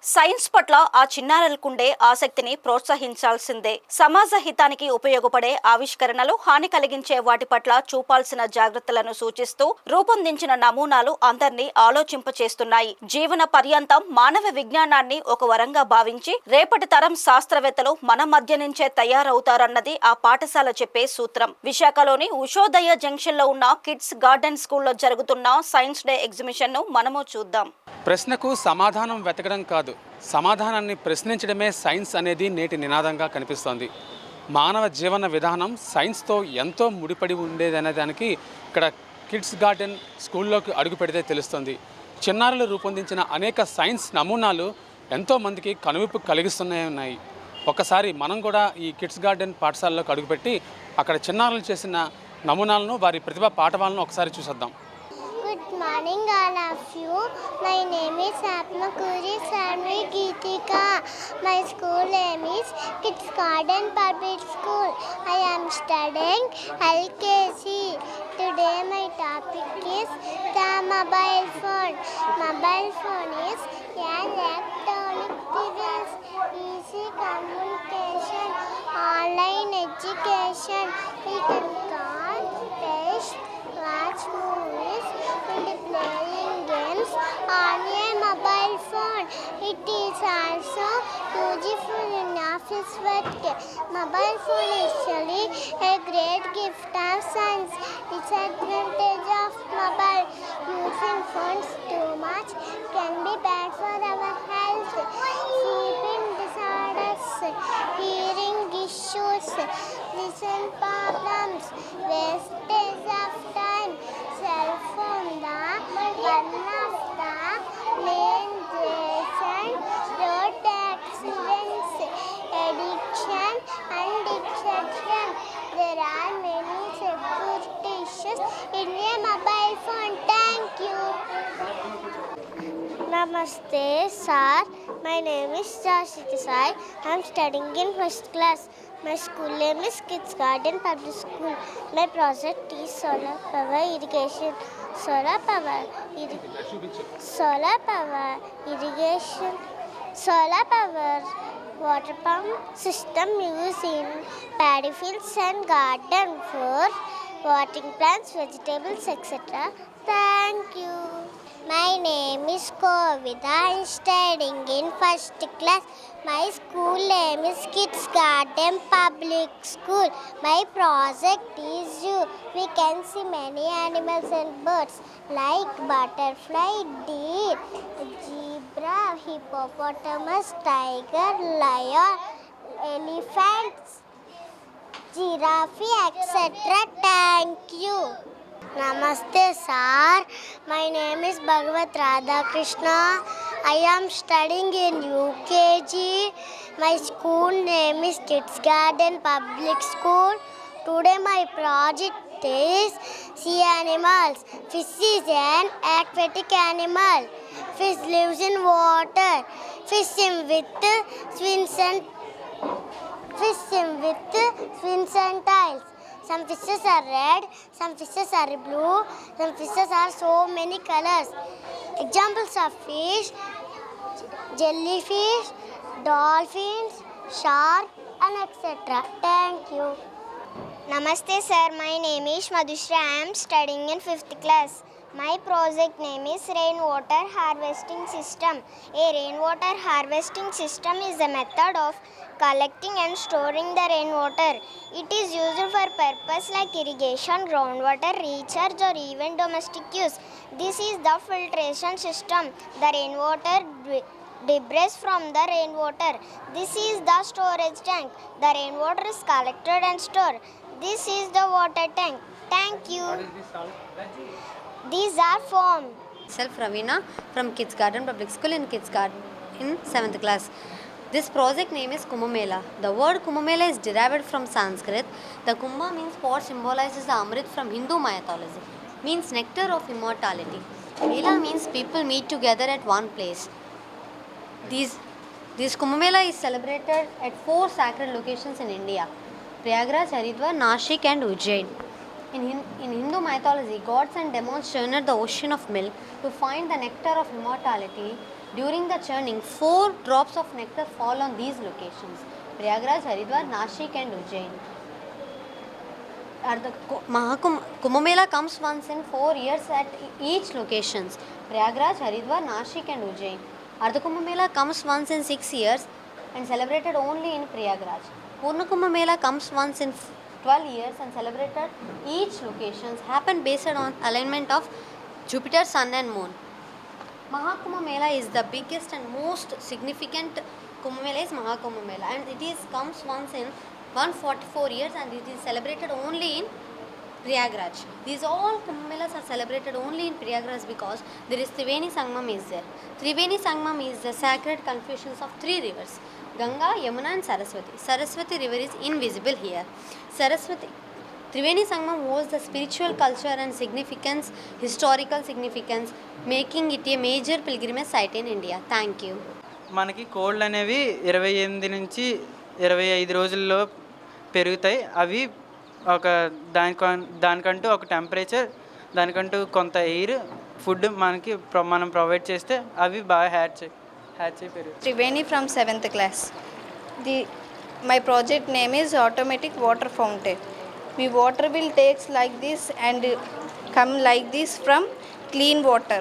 Science పట్ల ఆ చిన్నారులకుండే ఆసక్తిని ప్రోత్సహించాల్సిందే. సమాజ హితానికి ఉపయోగపడే ఆవిష్కరణలు, హాని కలిగించే వాటి పట్ల చూపాల్సిన జాగ్రత్తలను సూచిస్తూ రూపొందించిన నమూనాలు అందర్నీ ఆలోచింపచేస్తున్నాయి. జీవన పర్యంతం మానవ విజ్ఞానాన్ని ఒక వరంగా భావించి రేపటి తరం శాస్త్రవేత్తలు మన మధ్య నుంచే తయారవుతారన్నది ఆ పాఠశాల చెప్పే సూత్రం. విశాఖలోని ఉషోదయ జంక్షన్ లో ఉన్న కిడ్స్ గార్డెన్ స్కూల్లో జరుగుతున్న సైన్స్ డే ఎగ్జిబిషన్ ను మనము చూద్దాం. ప్రశ్నకు సమాధానం వెతకడం కాదు, సమాధానాన్ని ప్రశ్నించడమే సైన్స్ అనేది నేటి నినాదంగా కనిపిస్తోంది. మానవ జీవన విధానం సైన్స్తో ఎంతో ముడిపడి ఉండేదనే దానికి ఇక్కడ కిడ్స్ గార్డెన్ స్కూల్లోకి అడుగు పెడితే తెలుస్తుంది. చిన్నారులు రూపొందించిన అనేక సైన్స్ నమూనాలు ఎంతోమందికి కనువిప్పు కలిగిస్తున్నాయి. ఒకసారి మనం కూడా ఈ కిడ్స్ గార్డెన్ పాఠశాలలోకి అడుగుపెట్టి అక్కడ చిన్నారులు చేసిన నమూనాలను, వారి ప్రతిభా పాఠవాలను ఒకసారి చూసేద్దాం. Good morning all of you. My name is Atmakuri Sarvi Geetika. My school name is Kids Garden Public School. I am studying LKC. Today my topic is the mobile phone. Mobile phone is an electronic device, easy communication, online education. We can call, text, watch movies, and playing games on a mobile phone. It is also useful in office work. Mobile phone is actually a great gift of science. Disadvantage of mobile: using phones too much can be bad for our health. Sleeping disorders, hearing issues, vision problems, wastage of time. Cell phone one of the main reasons road accidents, addiction and destruction. There are many security issues in a mobile phone. Thank you. Namaste, sir. My name is Jashita Sai. I am studying in first class. My school name is Kids Garden Public School. My project is solar power irrigation. Solar power irrigation. Solar power water pump system used in paddy fields and garden for watering plants, vegetables, etc. Thank you. My name is Kovida. I am studying in first class. My school name is Kids Garden Public School. My project is zoo. We can see many animals and birds like butterfly, deer, zebra, hippopotamus, tiger, lion, elephants, giraffe, etc. Thank you. Namaste, sir. My name is Bhagavat Radhakrishna. I am studying in UKG. My school name is Kids Garden Public School. Today my project is sea animals. Fish is an aquatic animal. Fish lives in water. Fish swim with fins and tails. Some fishes are red, some fishes are blue, some fishes are so many colors. Examples of fish: jellyfish, dolphins, shark, and etc. Thank you. Namaste, sir. My name is Madhushra. I am studying in 5th class. My project name is rainwater harvesting system. A rainwater harvesting system is a method of collecting and storing the rainwater. It is used for purpose like irrigation, groundwater recharge, or even domestic use. This is the filtration system. The rainwater debris from the rainwater. This is the storage tank. The rainwater is collected and stored. This is the water tank. Thank you. These are foam. Myself Ravina from Kids Garden Public School in Kids Garden in 7th class. This project name is Kumbh Mela. The word Kumbh Mela is derived from Sanskrit. The Kumbha means pot, symbolizes the Amrit from Hindu mythology. Means nectar of immortality. Mela means people meet together at one place. This Kumbh Mela is celebrated at 4 sacred locations in India: Prayagraj, Haridwar, Nashik and Ujjain. In Hindu mythology, gods and demons churned the ocean of milk to find the nectar of immortality During the churning, 4 drops of nectar fall on these locations: Prayagraj, Haridwar, Nashik and Ujjain. Kumbh Mela comes once in 4 years at each locations: Prayagraj, Haridwar, Nashik and Ujjain. Ardha Kumbh Mela comes once in 6 years and celebrated only in Prayagraj. Purna Kumbh Mela comes once in 12 years and celebrated each locations happen based on alignment of Jupiter, Sun and Moon. Mahakumbh Mela is the biggest and most significant Kumbh Mela is Mahakumbh Mela, and it is comes once in 144 years and it is celebrated only in Prayagraj. These all Kumbh Melas are celebrated only in Prayagraj because there is Triveni Sangam is there. Triveni Sangam is the sacred confluence of 3 rivers: Ganga, Yamuna and Saraswati. Saraswati river is invisible here. Triveni Sangam holds the spiritual culture and significance, historical significance, making it a major pilgrimage site in India. Thank you. మనకి కోళ్ళు అనేవి 28 నుంచి 25 రోజుల్లో పెరుగుతాయి. అవి ఒక దానికంటూ ఒక టెంపరేచర్, దానికంటూ కొంత ఎయిర్, ఫుడ్ మనం ప్రొవైడ్ చేస్తే అవి బాగా హ్యాచ్ అయి పెరుగుతాయి. Triveni from 7th class. My project name is automatic water fountain. The water will takes like this and come like this from clean water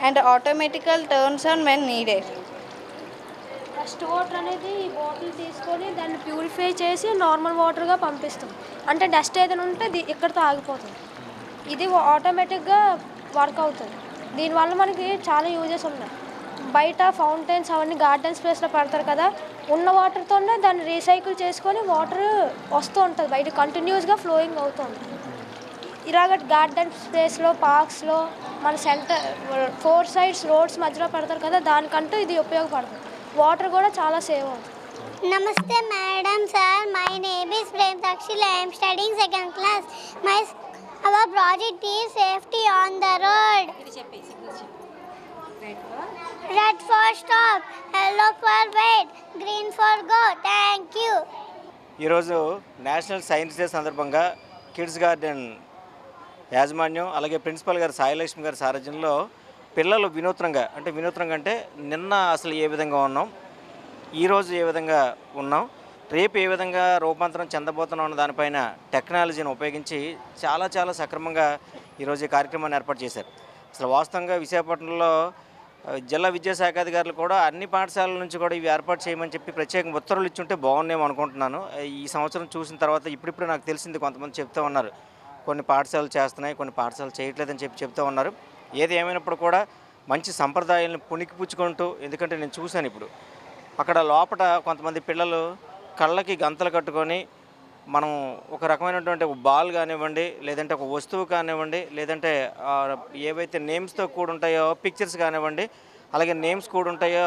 and automatical turns on when needed. Dust water అనేది ఈ bottle తీసుకొని దాన్ని purify చేసి normal వాటర్గా పంపిస్తాం. అంటే dust ఏదైనా ఉంటే ఇక్కడితో ఆగిపోతుంది. ఇది ఆటోమేటిక్గా వర్క్ అవుతుంది. దీనివల్ల మనకి చాలా యూజెస్ ఉన్నాయి. బయట ఫౌంటైన్స్ అవన్నీ గార్డెన్ స్పేస్లో పెడతారు కదా, ఉన్న వాటర్తోనే దాన్ని రీసైకిల్ చేసుకొని వాటర్ వస్తూ ఉంటుంది, బయట కంటిన్యూస్గా ఫ్లోయింగ్ అవుతుంది. ఇలాగ గార్డెన్ స్పేస్లో, పార్క్స్లో, మన సెంటర్ 4 sides రోడ్స్ మధ్యలో పెడతారు కదా, దానికంటూ ఇది ఉపయోగపడుతుంది. వాటర్ కూడా చాలా సేవ్ అవుతుంది. Namaste madam, sir. My name is Prem Sakshil. I am studying 2nd class. Our project is safety on the road. Red for stop, yellow for wait, green for go. Thank you. ఈరోజు national science day సందర్భంగా kids garden యాజమాన్యం అలాగే principal గారు సాయిలక్ష్మి గారి సారథ్యంలో పిల్లలు వినూత్నంగా అంటే నిన్న అసలు ఏ విధంగా ఉన్నాం, ఈరోజు ఏ విధంగా ఉన్నాం, రేపు ఏ విధంగా రూపాంతరం చెందబోతున్నాం అన్న దానిపైన టెక్నాలజీని ఉపయోగించి చాలా సక్రమంగా ఈరోజు ఈ కార్యక్రమాన్ని ఏర్పాటు చేశారు. అసలు వాస్తవంగా విశాఖపట్నంలో జిల్లా విద్యాశాఖాధికారులు కూడా అన్ని పాఠశాలల నుంచి కూడా ఇవి ఏర్పాటు చేయమని చెప్పి ప్రత్యేకంగా ఉత్తర్వులు ఇచ్చుంటే బాగున్నాయేమో అనుకుంటున్నాను. ఈ సంవత్సరం చూసిన తర్వాత ఇప్పుడిప్పుడు నాకు తెలిసింది, కొంతమంది చెప్తూ ఉన్నారు కొన్ని పాఠశాలలు చేస్తున్నాయి, కొన్ని పాఠశాలలు చేయట్లేదని చెప్తూ ఉన్నారు. ఏది ఏమైనప్పుడు కూడా మంచి సంప్రదాయాలను పుణికిపుచ్చుకుంటూ, ఎందుకంటే నేను చూశాను ఇప్పుడు అక్కడ లోపల కొంతమంది పిల్లలు కళ్ళకి గంతలు కట్టుకొని మనం ఒక రకమైనటువంటి ఒక బాల్ కానివ్వండి, లేదంటే ఒక వస్తువు కానివ్వండి, లేదంటే ఏవైతే నేమ్స్తో కూడి ఉంటాయో పిక్చర్స్ కానివ్వండి, అలాగే నేమ్స్ కూడి ఉంటాయో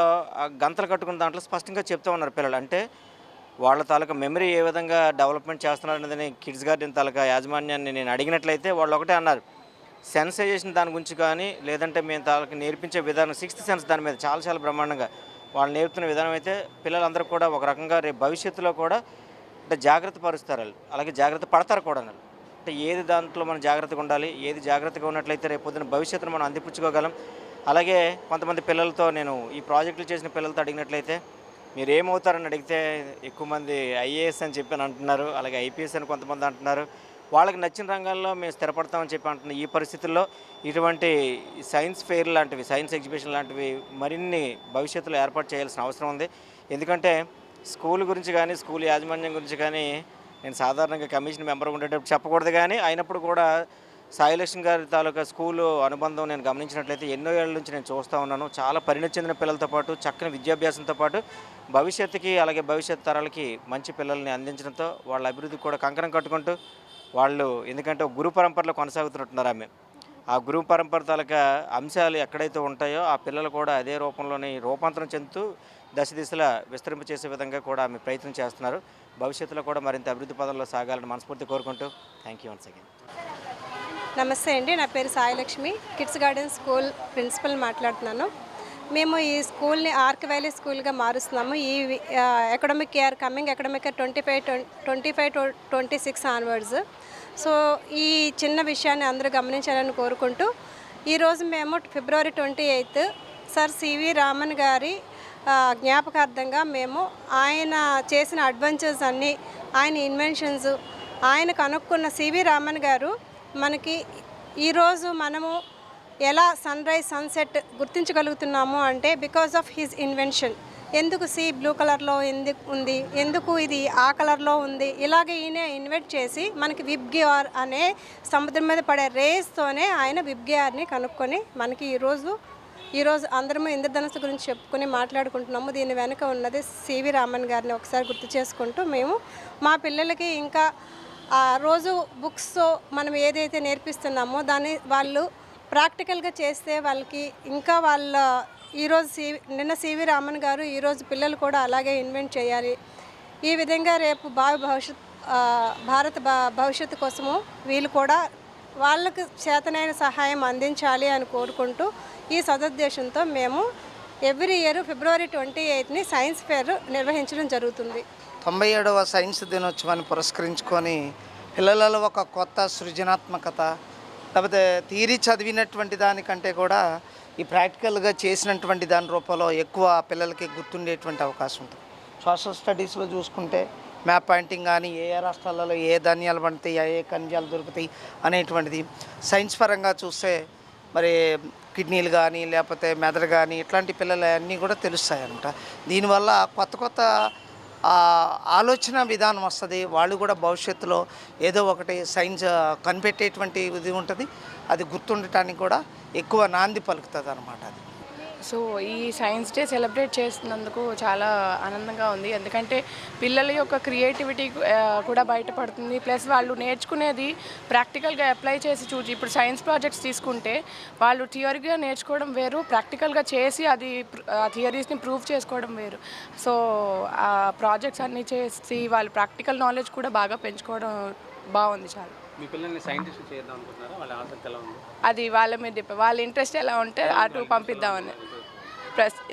గంతలు కట్టుకున్న దాంట్లో స్పష్టంగా చెప్తూ ఉన్నారు పిల్లలు. అంటే వాళ్ళ తాలూకా మెమరీ ఏ విధంగా డెవలప్మెంట్ చేస్తున్నారు అనేది కిడ్స్ గార్డెన్ తాలూకా యాజమాన్యాన్ని నేను అడిగినట్లయితే వాళ్ళు ఒకటే అన్నారు, సెన్సైజేషన్ దాని గురించి కానీ, లేదంటే మేము తాలూకా నేర్పించే విధానం 6th సెన్స్ దాని మీద చాలా బ్రహ్మాండంగా వాళ్ళు నేర్పుతున్న విధానం అయితే పిల్లలందరూ కూడా ఒక రకంగా రేపు భవిష్యత్తులో కూడా అంటే జాగ్రత్త పరుస్తారు, అలాగే జాగ్రత్త పడతారు కూడా. అంటే ఏది దాంట్లో మనం జాగ్రత్తగా ఉండాలి, ఏది జాగ్రత్తగా ఉన్నట్లయితే రేపు పొద్దున భవిష్యత్తును మనం అందిపుచ్చుకోగలం. అలాగే కొంతమంది పిల్లలతో నేను ఈ ప్రాజెక్టులు చేసిన పిల్లలతో అడిగినట్లయితే మీరు ఏమవుతారని అడిగితే ఎక్కువ మంది ఐఏఎస్ అని చెప్పి అంటున్నారు, అలాగే ఐపీఎస్ అని కొంతమంది అంటున్నారు. వాళ్ళకి నచ్చిన రంగాల్లో మేము స్థిరపడతామని చెప్పి అంటున్నాం. ఈ పరిస్థితుల్లో ఇటువంటి సైన్స్ ఫెయిర్ లాంటివి, సైన్స్ ఎగ్జిబిషన్ లాంటివి మరిన్ని భవిష్యత్తులో ఏర్పాటు చేయాల్సిన అవసరం ఉంది. ఎందుకంటే స్కూల్ గురించి కానీ, స్కూల్ యాజమాన్యం గురించి కానీ నేను సాధారణంగా కమిషన్ మెంబర్ ఉండేటప్పుడు చెప్పకూడదు, కానీ అయినప్పుడు కూడా సాయిలక్ష్మి గారి తాలూకా స్కూలు అనుబంధం నేను గమనించినట్లయితే ఎన్నో ఏళ్ళ నుంచి నేను చూస్తూ ఉన్నాను. చాలా పరిణతి చెందిన పిల్లలతో పాటు, చక్కని విద్యాభ్యాసంతో పాటు భవిష్యత్తుకి అలాగే భవిష్యత్ తరాలకి మంచి పిల్లల్ని అందించడంతో వాళ్ళ అభివృద్ధికి కూడా కంకణం కట్టుకుంటూ వాళ్ళు, ఎందుకంటే గురు పరంపరలో కొనసాగుతున్నట్టున్నారు ఆమె, ఆ గురు పరంపర తాలూకా అంశాలు ఎక్కడైతే ఉంటాయో ఆ పిల్లలు కూడా అదే రూపంలోనే రూపాంతరం చెందుతూ దశ విస్తరింపచేసే విధంగా కూడా ఆమె ప్రయత్నం చేస్తున్నారు. భవిష్యత్తులో కూడా మరింత అభివృద్ధి పదంలో సాగాలని మనస్ఫూర్తి కోరుకుంటూ థ్యాంక్ యూ వన్స్ అగైన్. నమస్తే అండి, నా పేరు Sailakshmi, kids garden school principal మాట్లాడుతున్నాను. మేము ఈ స్కూల్ని ఆర్క్ వ్యాలీ స్కూల్గా మారుస్తున్నాము. ఈ academic year coming academic year 25-26 onwards. So ఈ చిన్న విషయాన్ని అందరూ గమనించాలని కోరుకుంటూ ఈరోజు మేము ఫిబ్రవరి 28 సర్ సివి రామన్ గారి జ్ఞాపకార్థంగా మేము ఆయన చేసిన అడ్వెంచర్స్ అన్నీ, ఆయన ఇన్వెన్షన్స్, ఆయన కనుక్కున్న సివి రామన్ గారు మనకి ఈరోజు మనము ఎలా సన్ రైజ్ సన్సెట్ గుర్తించగలుగుతున్నాము అంటే బికాస్ ఆఫ్ హిజ్ ఇన్వెన్షన్. ఎందుకు సీ బ్లూ కలర్లో ఎందుకు ఉంది, ఎందుకు ఇది ఆ కలర్లో ఉంది, ఇలాగే ఈయన ఇన్వెంట్ చేసి మనకి విబ్గిఆర్ అనే సముద్రం మీద పడే రేస్తోనే ఆయన విబ్గిఆర్ని కనుక్కొని మనకి ఈరోజు అందరము ఇంద్రధనుస్సు గురించి చెప్పుకొని మాట్లాడుకుంటున్నాము. దీని వెనుక ఉన్నది సివి రామన్ గారిని ఒకసారి గుర్తు చేసుకుంటూ మేము మా పిల్లలకి ఇంకా ఆ రోజు బుక్స్తో మనం ఏదైతే నేర్పిస్తున్నామో దాన్ని వాళ్ళు ప్రాక్టికల్గా చేస్తే వాళ్ళకి ఇంకా ఈరోజు నిన్న సివి రామన్ గారు ఈరోజు పిల్లలు కూడా అలాగే ఇన్వెంట్ చేయాలి. ఈ విధంగా రేపు భారత భవిష్యత్తు కోసము వీళ్ళు కూడా వాళ్ళకు చేతనైన సహాయం అందించాలి అని కోరుకుంటూ ఈ సదుద్దేశంతో మేము every year February 28ని science fair నిర్వహించడం జరుగుతుంది. 97వ సైన్స్ దినోత్సవాన్ని పురస్కరించుకొని పిల్లలలో ఒక కొత్త సృజనాత్మకత, లేకపోతే థియరీ చదివినటువంటి దానికంటే కూడా ఈ ప్రాక్టికల్గా చేసినటువంటి దాని రూపంలో ఎక్కువ పిల్లలకి గుర్తుండేటువంటి అవకాశం ఉంటుంది. సోషల్ స్టడీస్లో చూసుకుంటే మ్యాప్ పాయింటింగ్ కానీ ఏ రాష్ట్రాలలో ఏ ధాన్యాలు పండుతాయి, ఏ ఖనిజాలు దొరుకుతాయి అనేటువంటిది, సైన్స్ పరంగా చూస్తే మరి కిడ్నీలు కానీ లేకపోతే మెదడు కానీ ఇట్లాంటి పిల్లలు అన్నీ కూడా తెలుస్తాయి అన్నమాట. దీనివల్ల కొత్త ఆలోచన విధానం వస్తుంది. వాళ్ళు కూడా భవిష్యత్తులో ఏదో ఒకటి సైన్స్ కనిపెట్టేటువంటి ఇది ఉంటుంది. అది గుర్తుండటానికి కూడా ఎక్కువ నాంది పలుకుతుంది అన్నమాట. అది సో ఈ సైన్స్ డే సెలబ్రేట్ చేస్తున్నందుకు చాలా ఆనందంగా ఉంది. ఎందుకంటే పిల్లల యొక్క క్రియేటివిటీ కూడా బయటపడుతుంది. ప్లస్ వాళ్ళు నేర్చుకునేది ప్రాక్టికల్గా అప్లై చేసి చూసి, ఇప్పుడు సైన్స్ ప్రాజెక్ట్స్ తీసుకుంటే వాళ్ళు థియరీగా నేర్చుకోవడం వేరు, ప్రాక్టికల్గా చేసి అది ఆ థియరీస్ని ప్రూవ్ చేసుకోవడం వేరు. సో ఆ ప్రాజెక్ట్స్ అన్నీ చేసి వాళ్ళు ప్రాక్టికల్ నాలెడ్జ్ కూడా బాగా పెంచుకోవడం బాగుంది చాలా. మీ పిల్లల్ని సైంటిస్ట్ చేద్దాం అనుకుంటున్నారా? వాళ్ళ ఆసక్తి ఎలా ఉంది? అది వాళ్ళ మీద వాళ్ళ ఇంట్రెస్ట్ ఎలా ఉంటే అటు పంపిద్దామని.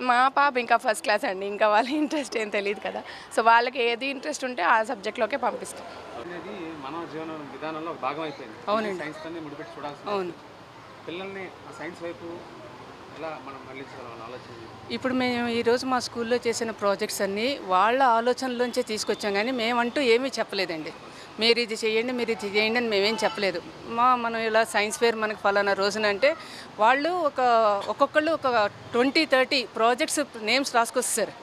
మా పాప ఇంకా ఫస్ట్ క్లాస్ అండి, ఇంకా వాళ్ళ ఇంట్రెస్ట్ ఏం తెలియదు కదా. సో వాళ్ళకి ఏది ఇంట్రెస్ట్ ఉంటే ఆ సబ్జెక్ట్లోకే పంపిస్తాం. అనేది మానవ జీవన విధానంలో ఒక భాగం అయిపోయింది. అవునండి, సైన్స్తోనే ముడిపెట్టి చూడాల్సింది. అవును. పిల్లల్ని ఆ సైన్స్ వైపు ఎలా మనం మళ్ళించాలని ఆలోచన. ఇప్పుడు మేము ఈరోజు మా స్కూల్లో చేసిన ప్రాజెక్ట్స్ అన్నీ వాళ్ళ ఆలోచనలోంచే తీసుకొచ్చాం, కానీ మేమంటూ ఏమీ చెప్పలేదండి. మీరు ఇది చేయండి, మీరు ఇది చేయండి అని మేమేం చెప్పలేదు. మనం ఇలా సైన్స్ ఫేర్ మనకు ఫలానా రోజునంటే వాళ్ళు ఒక్కొక్కళ్ళు ఒక 20-30 ప్రాజెక్ట్స్ నేమ్స్ రాసుకొస్తారు.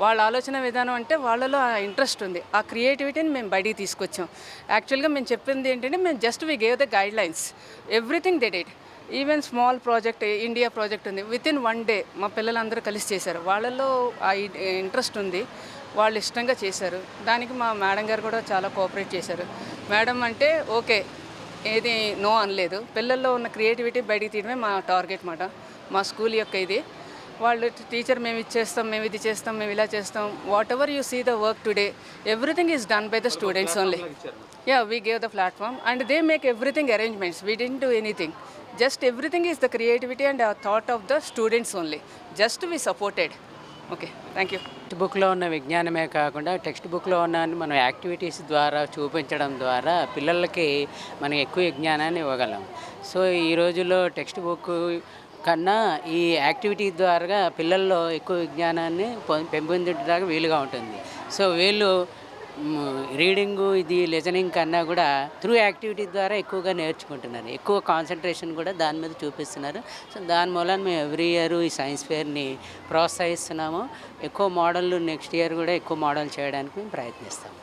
వాళ్ళ ఆలోచన విధానం అంటే వాళ్ళలో ఆ ఇంట్రెస్ట్ ఉంది, ఆ క్రియేటివిటీని మేము బయటికి తీసుకొచ్చాం. యాక్చువల్గా మేము చెప్పింది ఏంటంటే మేము just we gave the guide lines, everything they did. Even small project India project ఉంది, వితిన్ 1 day మా పిల్లలందరూ కలిసి చేశారు. వాళ్ళలో ఆ ఇంట్రెస్ట్ ఉంది, వాళ్ళు ఇష్టంగా చేశారు. దానికి మా మేడం గారు కూడా చాలా కోఆపరేట్ చేశారు. మేడం అంటే ఓకే, ఏది నో అనలేదు. పిల్లల్లో ఉన్న క్రియేటివిటీ బయటికి తీయడమే మా టార్గెట్ మాట, మా స్కూల్ యొక్క ఇది. వాళ్ళు టీచర్ మేము ఇది చేస్తాం, మేము ఇది చేస్తాం, మేము ఇలా చేస్తాం, whatever you see the work today everything is done by the students only. Yeah, we gave the platform and they make everything arrangements. We didn't do anything, just everything is the creativity and thought of the students only. Just we supported. Okay, thank you. Text బుక్లో ఉన్న విజ్ఞానమే కాకుండా text బుక్లో ఉన్న మనం activities ద్వారా చూపించడం ద్వారా పిల్లలకి మనం ఎక్కువ విజ్ఞానాన్ని ఇవ్వగలం. సో ఈ రోజుల్లో టెక్స్ట్ బుక్ కన్నా ఈ యాక్టివిటీ ద్వారా పిల్లల్లో ఎక్కువ విజ్ఞానాన్ని పెంపొందించడానికి వీలుగా ఉంటుంది. సో వీళ్ళు రీడింగు ఇది లిజనింగ్ కన్నా కూడా త్రూ యాక్టివిటీ ద్వారా ఎక్కువగా నేర్చుకుంటున్నారు, ఎక్కువ కాన్సన్ట్రేషన్ కూడా దాని మీద చూపిస్తున్నారు. సో దాని మూలన మేము ఎవ్రీ ఇయర్ ఈ సైన్స్ ఫేర్ని ప్రోత్సహిస్తున్నాము. ఎక్కువ మోడళ్ళు నెక్స్ట్ ఇయర్ కూడా ఎక్కువ మోడల్ చేయడానికి మేము ప్రయత్నిస్తాము.